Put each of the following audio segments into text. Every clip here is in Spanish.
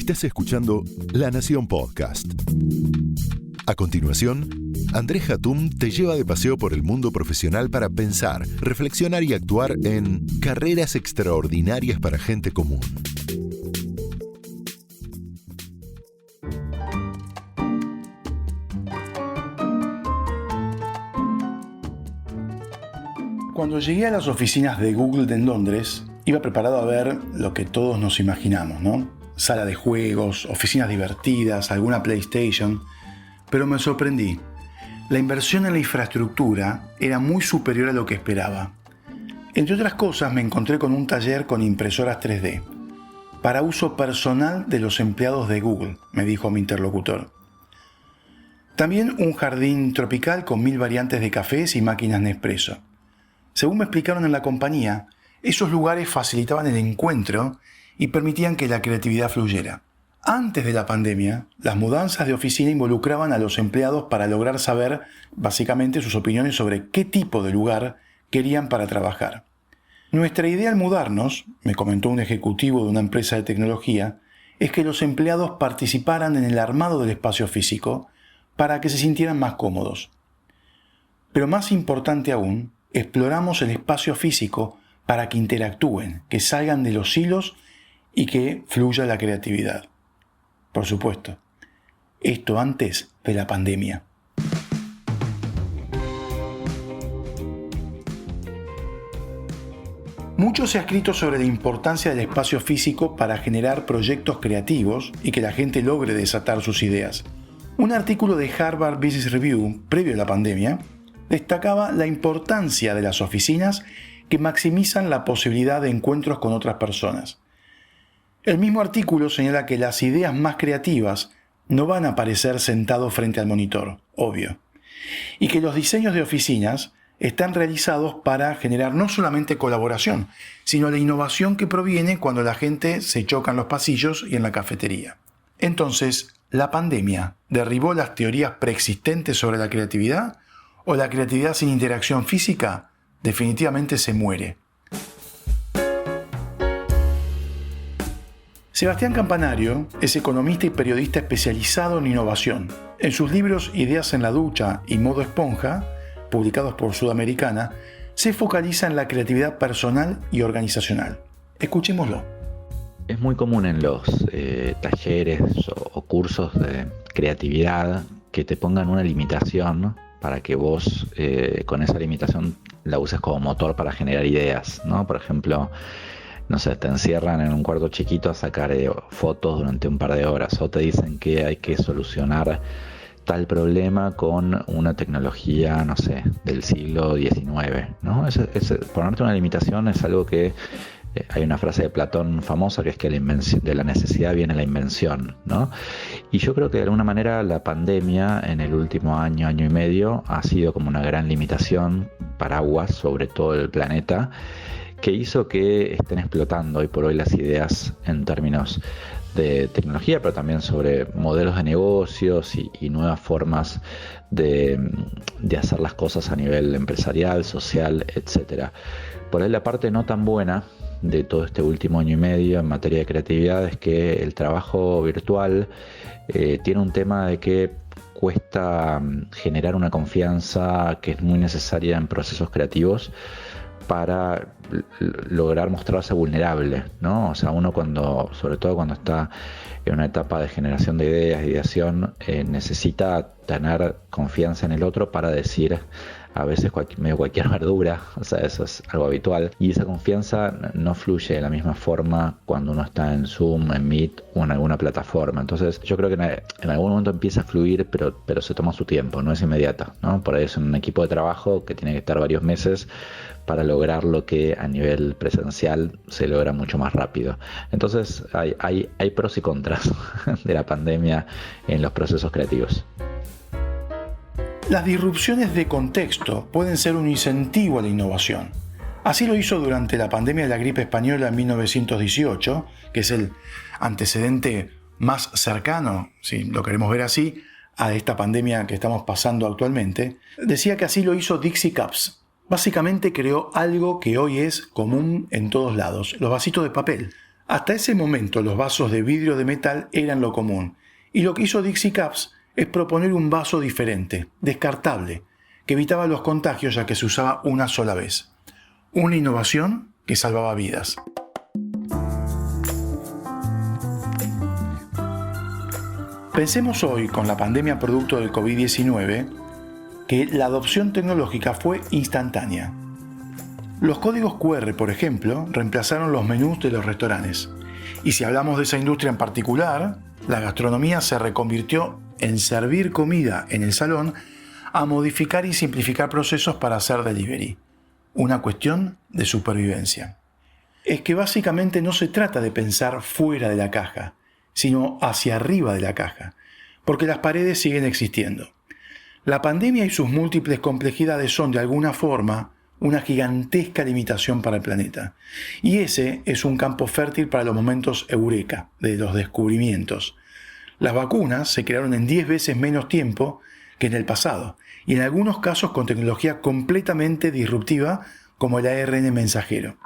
Estás escuchando La Nación Podcast. A continuación, Andrés Hatum te lleva de paseo por el mundo profesional para pensar, reflexionar y actuar en carreras extraordinarias para gente común. Cuando llegué a las oficinas de Google en Londres, iba preparado a ver lo que todos nos imaginamos, ¿no? Sala de juegos, oficinas divertidas, alguna PlayStation, pero me sorprendí. La inversión en la infraestructura era muy superior a lo que esperaba. Entre otras cosas, me encontré con un taller con impresoras 3D, para uso personal de los empleados de Google, me dijo mi interlocutor. También un jardín tropical con 1000 variantes de cafés y máquinas Nespresso. Según me explicaron en la compañía, esos lugares facilitaban el encuentro y permitían que la creatividad fluyera. Antes de la pandemia, las mudanzas de oficina involucraban a los empleados para lograr saber, básicamente, sus opiniones sobre qué tipo de lugar querían para trabajar. Nuestra idea al mudarnos, me comentó un ejecutivo de una empresa de tecnología, es que los empleados participaran en el armado del espacio físico para que se sintieran más cómodos. Pero más importante aún, exploramos el espacio físico para que interactúen, que salgan de los hilos y que fluya la creatividad. Por supuesto, esto antes de la pandemia. Mucho se ha escrito sobre la importancia del espacio físico para generar proyectos creativos y que la gente logre desatar sus ideas. Un artículo de Harvard Business Review, previo a la pandemia, destacaba la importancia de las oficinas que maximizan la posibilidad de encuentros con otras personas. El mismo artículo señala que las ideas más creativas no van a aparecer sentados frente al monitor, obvio, y que los diseños de oficinas están realizados para generar no solamente colaboración, sino la innovación que proviene cuando la gente se choca en los pasillos y en la cafetería. Entonces, ¿la pandemia derribó las teorías preexistentes sobre la creatividad? ¿O la creatividad sin interacción física definitivamente se muere? Sebastián Campanario es economista y periodista especializado en innovación. En sus libros Ideas en la ducha y Modo esponja, publicados por Sudamericana, se focaliza en la creatividad personal y organizacional. Escuchémoslo. Es muy común en los talleres o cursos de creatividad que te pongan una limitación, ¿no?, para que vos con esa limitación la uses como motor para generar ideas, ¿no? Por ejemplo, no sé, te encierran en un cuarto chiquito a sacar fotos durante un par de horas, o te dicen que hay que solucionar tal problema con una tecnología, no sé, del siglo XIX, ¿no? Ponerte una limitación es algo que hay una frase de Platón famosa que es que de la necesidad viene la invención, ¿no? Y yo creo que de alguna manera la pandemia en el último año y medio ha sido como una gran limitación, paraguas sobre todo el planeta, que hizo que estén explotando hoy por hoy las ideas en términos de tecnología, pero también sobre modelos de negocios y nuevas formas de hacer las cosas a nivel empresarial, social, etc. Por ahí la parte no tan buena de todo este último año y medio en materia de creatividad es que el trabajo virtual tiene un tema de que cuesta generar una confianza que es muy necesaria en procesos creativos para lograr mostrarse vulnerable, ¿no? O sea, uno sobre todo cuando está en una etapa de generación de ideas, de ideación, necesita tener confianza en el otro para decir a veces medio cualquier verdura, o sea, eso es algo habitual, y esa confianza no fluye de la misma forma cuando uno está en Zoom, en Meet o en alguna plataforma. Entonces yo creo que en algún momento empieza a fluir, pero se toma su tiempo, no es inmediata, ¿no? Por ahí es un equipo de trabajo que tiene que estar varios meses para lograr lo que a nivel presencial se logra mucho más rápido. Entonces hay pros y contras de la pandemia en los procesos creativos. Las disrupciones de contexto pueden ser un incentivo a la innovación. Así lo hizo durante la pandemia de la gripe española en 1918, que es el antecedente más cercano, si lo queremos ver así, a esta pandemia que estamos pasando actualmente. Decía que así lo hizo Dixie Cups. Básicamente creó algo que hoy es común en todos lados, los vasitos de papel. Hasta ese momento los vasos de vidrio de metal eran lo común, y lo que hizo Dixie Cups es proponer un vaso diferente, descartable, que evitaba los contagios ya que se usaba una sola vez. Una innovación que salvaba vidas. Pensemos hoy, con la pandemia producto del COVID-19, que la adopción tecnológica fue instantánea. Los códigos QR, por ejemplo, reemplazaron los menús de los restaurantes. Y si hablamos de esa industria en particular, la gastronomía se reconvirtió en servir comida en el salón a modificar y simplificar procesos para hacer delivery. Una cuestión de supervivencia. Es que básicamente no se trata de pensar fuera de la caja, sino hacia arriba de la caja, porque las paredes siguen existiendo. La pandemia y sus múltiples complejidades son de alguna forma una gigantesca limitación para el planeta. Y ese es un campo fértil para los momentos eureka, de los descubrimientos. Las vacunas se crearon en 10 veces menos tiempo que en el pasado, y en algunos casos con tecnología completamente disruptiva como el ARN mensajero.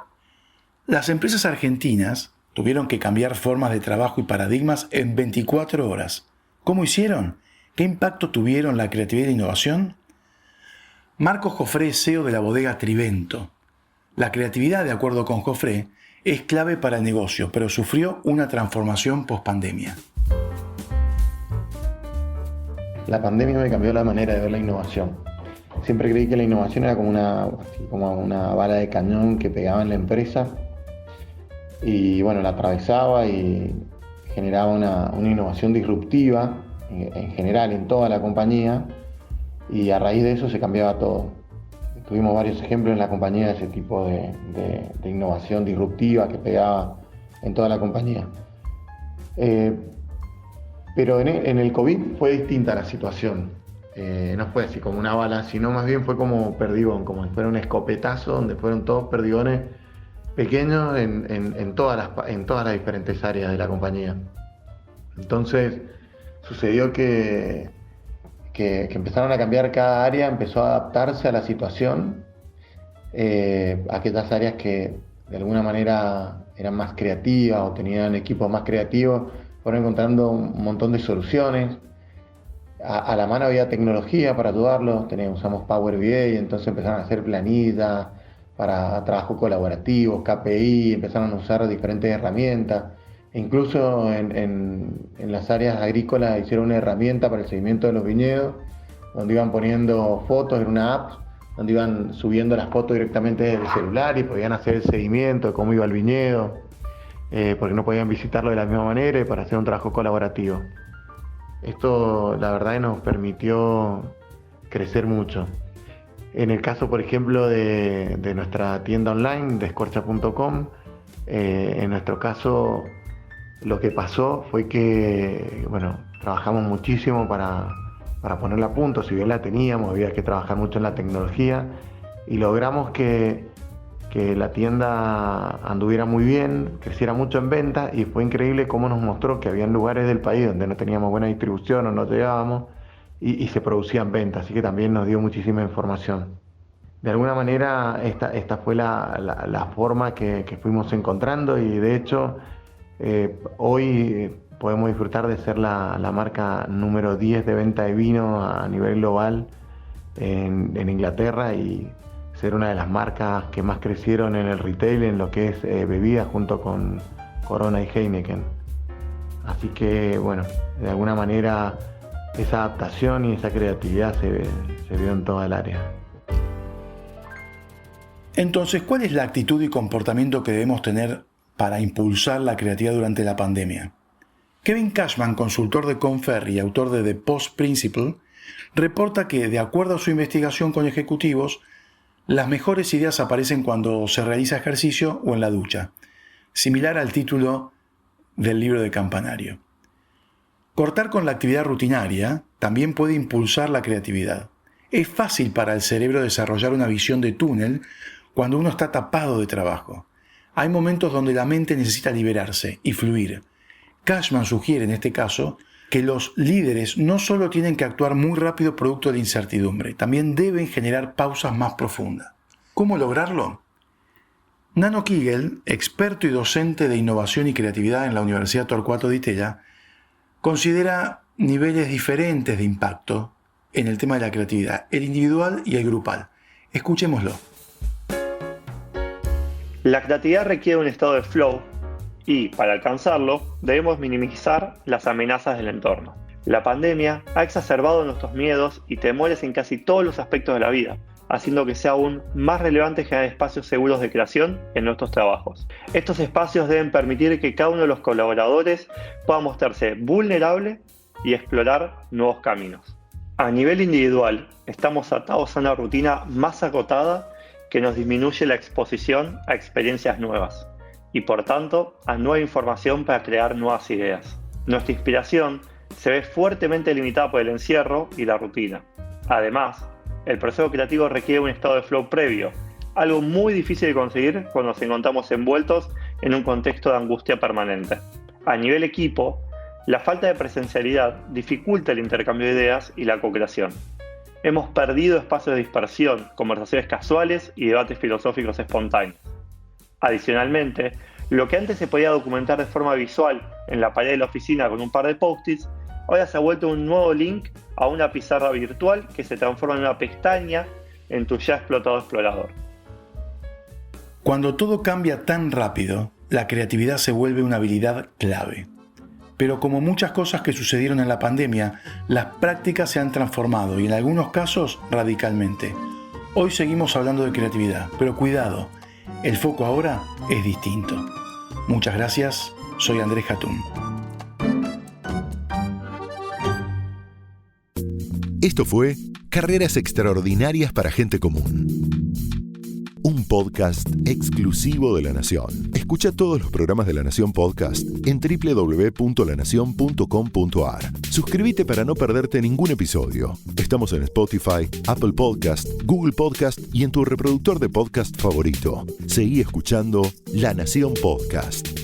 Las empresas argentinas tuvieron que cambiar formas de trabajo y paradigmas en 24 horas. ¿Cómo hicieron? ¿Qué impacto tuvieron la creatividad e innovación? Marcos Jofré es CEO de la bodega Trivento. La creatividad, de acuerdo con Jofré, es clave para el negocio, pero sufrió una transformación post-pandemia. La pandemia me cambió la manera de ver la innovación. Siempre creí que la innovación era como una bala de cañón que pegaba en la empresa y bueno, la atravesaba y generaba una innovación disruptiva en general en toda la compañía. Y a raíz de eso se cambiaba todo. Tuvimos varios ejemplos en la compañía de ese tipo de innovación disruptiva que pegaba en toda la compañía. Pero en el COVID fue distinta la situación. No fue así como una bala, sino más bien fue como perdigón, como si fuera un escopetazo donde fueron todos perdigones pequeños en todas las diferentes áreas de la compañía. Entonces sucedió que empezaron a cambiar cada área, empezó a adaptarse a la situación. Aquellas áreas que de alguna manera eran más creativas o tenían equipos más creativos, fueron encontrando un montón de soluciones. A la mano había tecnología para ayudarlos, usamos Power BI, entonces empezaron a hacer planillas para trabajo colaborativo, KPI, empezaron a usar diferentes herramientas. Incluso en las áreas agrícolas hicieron una herramienta para el seguimiento de los viñedos, donde iban poniendo fotos en una app, donde iban subiendo las fotos directamente desde el celular y podían hacer el seguimiento de cómo iba el viñedo, porque no podían visitarlo de la misma manera y para hacer un trabajo colaborativo. Esto la verdad nos permitió crecer mucho. En el caso, por ejemplo, de nuestra tienda online, de Scorcha.com, en nuestro caso lo que pasó fue que, trabajamos muchísimo para ponerla a punto. Si bien la teníamos, había que trabajar mucho en la tecnología y logramos que la tienda anduviera muy bien, creciera mucho en venta y fue increíble cómo nos mostró que había lugares del país donde no teníamos buena distribución o no llegábamos y se producían ventas, así que también nos dio muchísima información. De alguna manera esta fue la forma que fuimos encontrando y de hecho hoy podemos disfrutar de ser la marca número 10 de venta de vino a nivel global en Inglaterra y ser una de las marcas que más crecieron en el retail en lo que es bebidas junto con Corona y Heineken. Así que de alguna manera esa adaptación y esa creatividad se vio en toda el área. Entonces, ¿cuál es la actitud y comportamiento que debemos tener para impulsar la creatividad durante la pandemia? Kevin Cashman, consultor de Conferri y autor de The Post Principle, reporta que, de acuerdo a su investigación con ejecutivos, las mejores ideas aparecen cuando se realiza ejercicio o en la ducha, similar al título del libro de Campanario. Cortar con la actividad rutinaria también puede impulsar la creatividad. Es fácil para el cerebro desarrollar una visión de túnel cuando uno está tapado de trabajo. Hay momentos donde la mente necesita liberarse y fluir. Cashman sugiere en este caso que los líderes no solo tienen que actuar muy rápido producto de incertidumbre, también deben generar pausas más profundas. ¿Cómo lograrlo? Nano Kigel, experto y docente de innovación y creatividad en la Universidad Torcuato Di Itella, considera niveles diferentes de impacto en el tema de la creatividad, el individual y el grupal. Escuchémoslo. La creatividad requiere un estado de flow y, para alcanzarlo, debemos minimizar las amenazas del entorno. La pandemia ha exacerbado nuestros miedos y temores en casi todos los aspectos de la vida, haciendo que sea aún más relevante generar espacios seguros de creación en nuestros trabajos. Estos espacios deben permitir que cada uno de los colaboradores pueda mostrarse vulnerable y explorar nuevos caminos. A nivel individual, estamos atados a una rutina más acotada que nos disminuye la exposición a experiencias nuevas y, por tanto, a nueva información para crear nuevas ideas. Nuestra inspiración se ve fuertemente limitada por el encierro y la rutina. Además, el proceso creativo requiere un estado de flow previo, algo muy difícil de conseguir cuando nos encontramos envueltos en un contexto de angustia permanente. A nivel equipo, la falta de presencialidad dificulta el intercambio de ideas y la co-creación. Hemos perdido espacios de dispersión, conversaciones casuales y debates filosóficos espontáneos. Adicionalmente, lo que antes se podía documentar de forma visual en la pared de la oficina con un par de post-its, ahora se ha vuelto un nuevo link a una pizarra virtual que se transforma en una pestaña en tu ya explotado explorador. Cuando todo cambia tan rápido, la creatividad se vuelve una habilidad clave. Pero como muchas cosas que sucedieron en la pandemia, las prácticas se han transformado y en algunos casos radicalmente. Hoy seguimos hablando de creatividad, pero cuidado, el foco ahora es distinto. Muchas gracias, soy Andrés Hatum. Esto fue Carreras Extraordinarias para Gente Común. Un podcast exclusivo de La Nación. Escucha todos los programas de La Nación Podcast en www.lanacion.com.ar. Suscríbete para no perderte ningún episodio. Estamos en Spotify, Apple Podcast, Google Podcast y en tu reproductor de podcast favorito. Seguí escuchando La Nación Podcast.